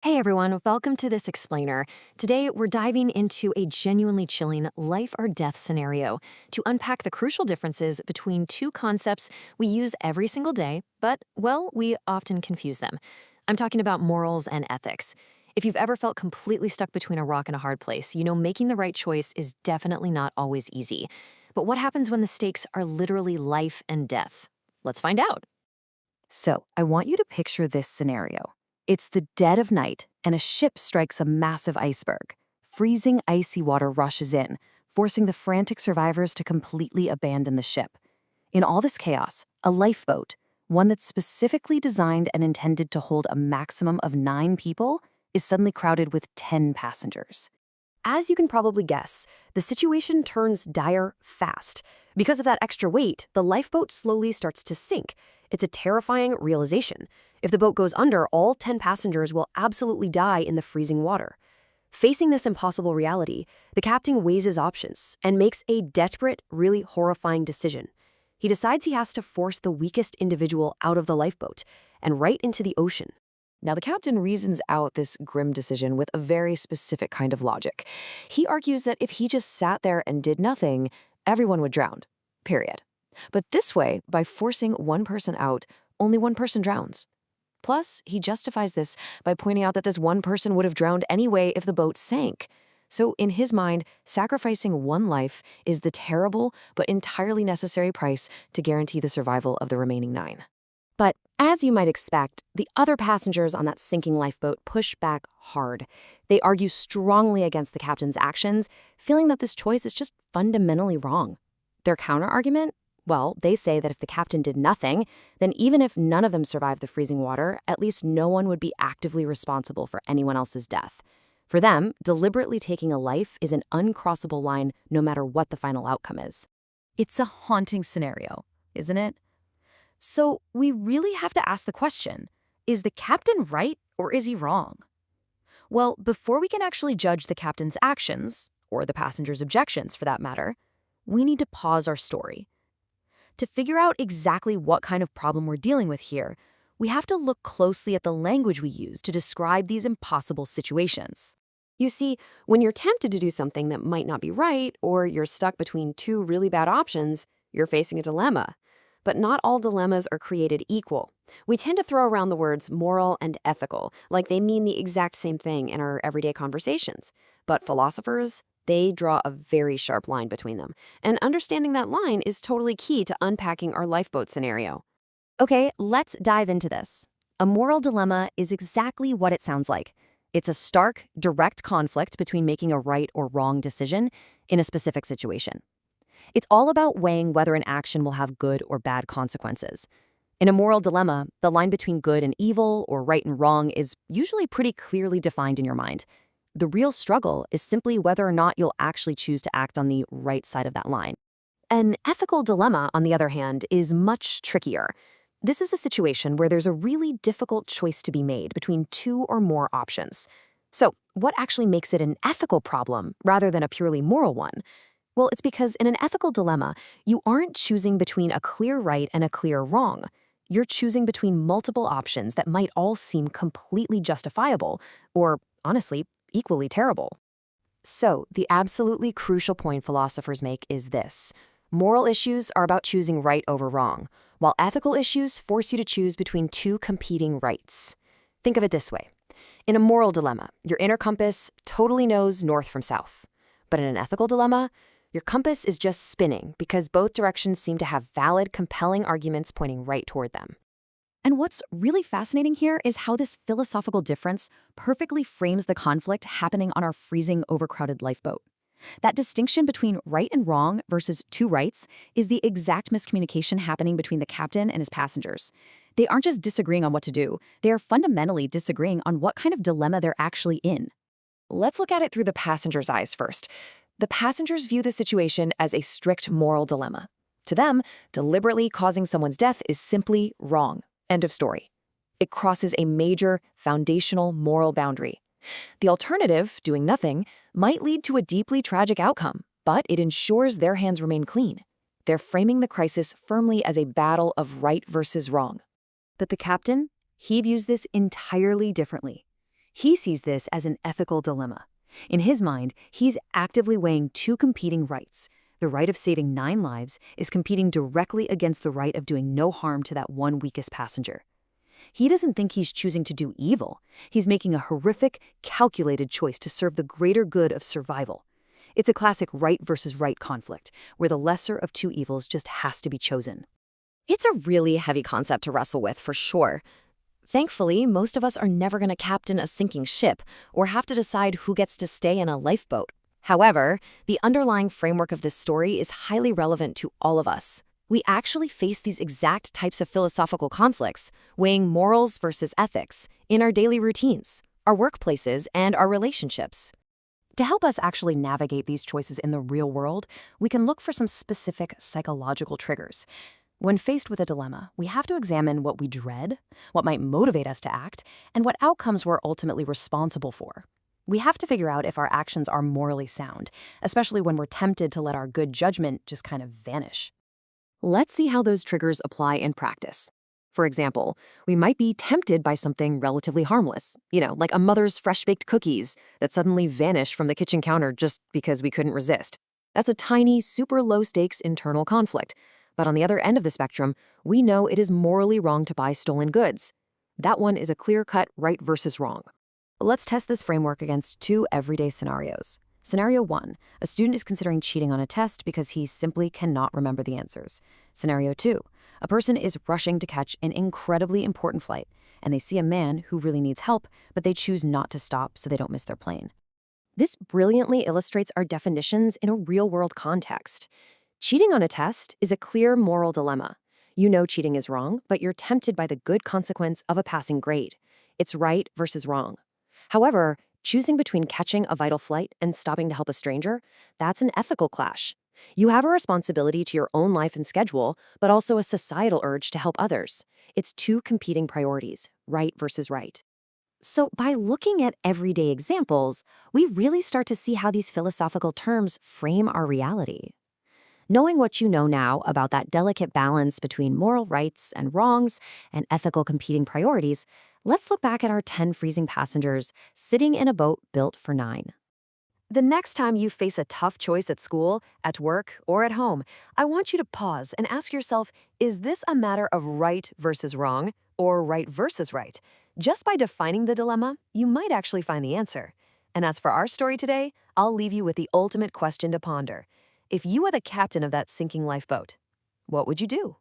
Hey everyone, welcome to this explainer. Today we're diving into a genuinely chilling life or death scenario to unpack the crucial differences between two concepts we use every single day, but, well, we often confuse them. I'm talking about morals and ethics. If you've ever felt completely stuck between a rock and a hard place, you know making the right choice is definitely not always easy. But what happens when the stakes are literally life and death? Let's find out. So, I want you to picture this scenario. It's the dead of night, and a ship strikes a massive iceberg. Freezing, icy water rushes in, forcing the frantic survivors to completely abandon the ship. In all this chaos, a lifeboat, one that's specifically designed and intended to hold a maximum of 9 people, is suddenly crowded with 10 passengers. As you can probably guess, the situation turns dire fast. Because of that extra weight, the lifeboat slowly starts to sink. It's a terrifying realization. If the boat goes under, all 10 passengers will absolutely die in the freezing water. Facing this impossible reality, the captain weighs his options and makes a desperate, really horrifying decision. He decides he has to force the weakest individual out of the lifeboat and right into the ocean. Now, the captain reasons out this grim decision with a very specific kind of logic. He argues that if he just sat there and did nothing, everyone would drown. Period. But this way, by forcing one person out, only one person drowns. Plus, he justifies this by pointing out that this one person would have drowned anyway if the boat sank. So, in his mind, sacrificing one life is the terrible but entirely necessary price to guarantee the survival of the remaining 9. But as you might expect, the other passengers on that sinking lifeboat push back hard. They argue strongly against the captain's actions, feeling that this choice is just fundamentally wrong. Their counter-argument? Well, they say that if the captain did nothing, then even if none of them survived the freezing water, at least no one would be actively responsible for anyone else's death. For them, deliberately taking a life is an uncrossable line no matter what the final outcome is. It's a haunting scenario, isn't it? So, we really have to ask the question, is the captain right or is he wrong? Well, before we can actually judge the captain's actions, or the passenger's objections for that matter, we need to pause our story. To figure out exactly what kind of problem we're dealing with here, we have to look closely at the language we use to describe these impossible situations. You see, when you're tempted to do something that might not be right, or you're stuck between two really bad options, you're facing a dilemma. But not all dilemmas are created equal. We tend to throw around the words moral and ethical, like they mean the exact same thing in our everyday conversations. But philosophers, they draw a very sharp line between them. And understanding that line is totally key to unpacking our lifeboat scenario. Okay, let's dive into this. A moral dilemma is exactly what it sounds like. It's a stark, direct conflict between making a right or wrong decision in a specific situation. It's all about weighing whether an action will have good or bad consequences. In a moral dilemma, the line between good and evil or right and wrong is usually pretty clearly defined in your mind. The real struggle is simply whether or not you'll actually choose to act on the right side of that line. An ethical dilemma, on the other hand, is much trickier. This is a situation where there's a really difficult choice to be made between two or more options. So, what actually makes it an ethical problem rather than a purely moral one? Well, it's because in an ethical dilemma, you aren't choosing between a clear right and a clear wrong. You're choosing between multiple options that might all seem completely justifiable, or, honestly, equally terrible. So, the absolutely crucial point philosophers make is this. Moral issues are about choosing right over wrong, while ethical issues force you to choose between two competing rights. Think of it this way. In a moral dilemma, your inner compass totally knows north from south. But in an ethical dilemma, your compass is just spinning because both directions seem to have valid, compelling arguments pointing right toward them. And what's really fascinating here is how this philosophical difference perfectly frames the conflict happening on our freezing, overcrowded lifeboat. That distinction between right and wrong versus two rights is the exact miscommunication happening between the captain and his passengers. They aren't just disagreeing on what to do, they are fundamentally disagreeing on what kind of dilemma they're actually in. Let's look at it through the passenger's eyes first. The passengers view the situation as a strict moral dilemma. To them, deliberately causing someone's death is simply wrong. End of story. It crosses a major, foundational moral boundary. The alternative, doing nothing, might lead to a deeply tragic outcome, but it ensures their hands remain clean. They're framing the crisis firmly as a battle of right versus wrong. But the captain, he views this entirely differently. He sees this as an ethical dilemma. In his mind, he's actively weighing two competing rights. The right of saving 9 lives is competing directly against the right of doing no harm to that one weakest passenger. He doesn't think he's choosing to do evil. He's making a horrific, calculated choice to serve the greater good of survival. It's a classic right versus right conflict, where the lesser of two evils just has to be chosen. It's a really heavy concept to wrestle with, for sure. Thankfully, most of us are never going to captain a sinking ship or have to decide who gets to stay in a lifeboat. However, the underlying framework of this story is highly relevant to all of us. We actually face these exact types of philosophical conflicts, weighing morals versus ethics, in our daily routines, our workplaces, and our relationships. To help us actually navigate these choices in the real world, we can look for some specific psychological triggers. When faced with a dilemma, we have to examine what we dread, what might motivate us to act, and what outcomes we're ultimately responsible for. We have to figure out if our actions are morally sound, especially when we're tempted to let our good judgment just kind of vanish. Let's see how those triggers apply in practice. For example, we might be tempted by something relatively harmless, like a mother's fresh-baked cookies that suddenly vanish from the kitchen counter just because we couldn't resist. That's a tiny, super low-stakes internal conflict. But on the other end of the spectrum, we know it is morally wrong to buy stolen goods. That one is a clear-cut right versus wrong. Let's test this framework against 2 everyday scenarios. Scenario 1, a student is considering cheating on a test because he simply cannot remember the answers. Scenario 2, a person is rushing to catch an incredibly important flight, and they see a man who really needs help, but they choose not to stop so they don't miss their plane. This brilliantly illustrates our definitions in a real-world context. Cheating on a test is a clear moral dilemma. You know cheating is wrong, but you're tempted by the good consequence of a passing grade. It's right versus wrong. However, choosing between catching a vital flight and stopping to help a stranger, that's an ethical clash. You have a responsibility to your own life and schedule, but also a societal urge to help others. It's 2 competing priorities, right versus right. So by looking at everyday examples, we really start to see how these philosophical terms frame our reality. Knowing what you know now about that delicate balance between moral rights and wrongs and ethical competing priorities, let's look back at our 10 freezing passengers sitting in a boat built for 9. The next time you face a tough choice at school, at work, or at home, I want you to pause and ask yourself, is this a matter of right versus wrong, or right versus right? Just by defining the dilemma, you might actually find the answer. And as for our story today, I'll leave you with the ultimate question to ponder. If you were the captain of that sinking lifeboat, what would you do?